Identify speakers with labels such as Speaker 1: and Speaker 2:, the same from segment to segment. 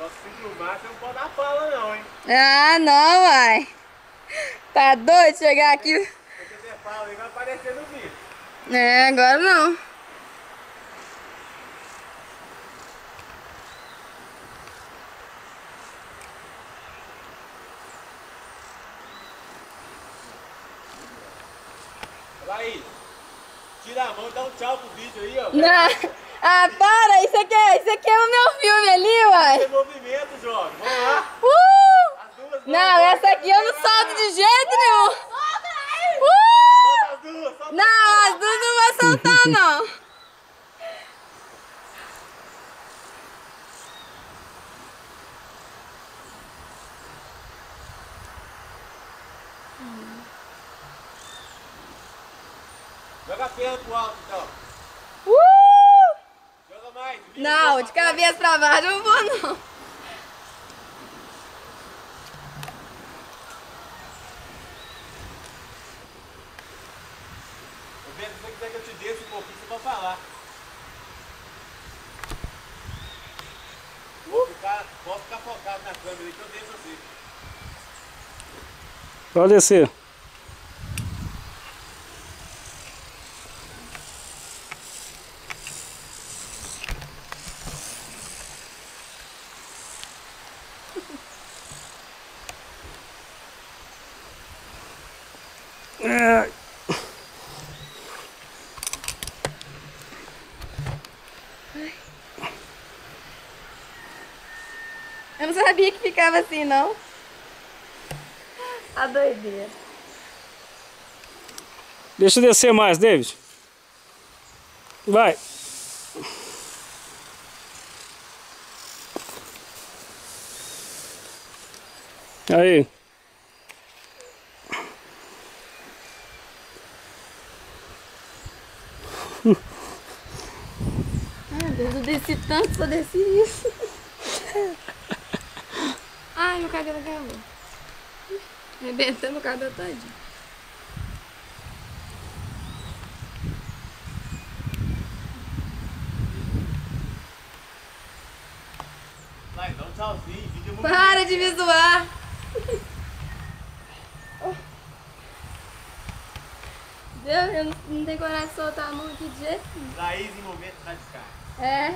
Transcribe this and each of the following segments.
Speaker 1: Só se filmar, você não pode dar fala não, hein?
Speaker 2: Ah, não, uai. Tá doido chegar aqui?
Speaker 1: Se você der fala aí, vai aparecer no vídeo.
Speaker 2: É, agora não.
Speaker 1: Laís, tira a mão e dá um tchau pro vídeo aí, ó.
Speaker 2: Não. Ah, para! Isso aqui é o meu filme ali, uai.
Speaker 1: Tem movimento, jovem. Vamos lá. As duas mãos.
Speaker 2: Não, essa aqui eu não solto de jeito nenhum.
Speaker 1: Solta as duas, solta
Speaker 2: Não, as duas não vou soltar, não.
Speaker 1: Joga a perna pro alto, então. Joga mais.
Speaker 2: Não, de cabeça pra baixo eu não vou, não.
Speaker 1: Se você quiser que eu te desça um pouquinho, você pode falar. Pode ficar focado na câmera aí que eu desço assim.
Speaker 3: Pode descer.
Speaker 2: Eu não sabia que ficava assim, não. A doideira.
Speaker 3: Deixa eu descer mais, David. Vai. Aí.
Speaker 2: Ai, meu Deus, eu desci tanto, só desci isso. Ai, meu cabelo acabou. Arrebentando o cabelo todinho.
Speaker 1: Vai, dá um tchauzinho, vídeo muito.
Speaker 2: Para de me zoar. Deus, eu não tenho coragem de soltar a mão aqui de jeito nenhum.
Speaker 1: Laís em momento da descarga.
Speaker 2: É.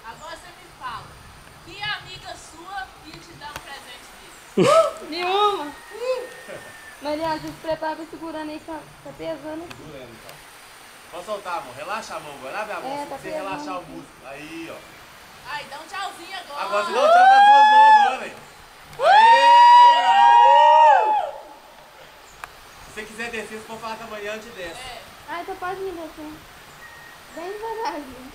Speaker 4: Agora você me fala, que amiga sua ia te dar um presente desse?
Speaker 2: Nenhuma. Mariana, você se prepara pra segurando aí, tá pesando aqui.
Speaker 1: Segurando, então. Pode soltar a mão, relaxa a mão agora. Abre a mão,
Speaker 2: É,
Speaker 1: se
Speaker 2: tá
Speaker 1: você
Speaker 2: pesando
Speaker 1: relaxar o
Speaker 2: aqui.
Speaker 1: músculo. Aí, ó.
Speaker 4: Ai, dá um tchauzinho agora.
Speaker 1: Agora você dá um tchau com as duas mãos agora, velho. Aê! Se você quiser descer, você pode falar que amanhã eu te desce.
Speaker 4: É.
Speaker 2: Ai, então pode me descer. Bem devagarzinho.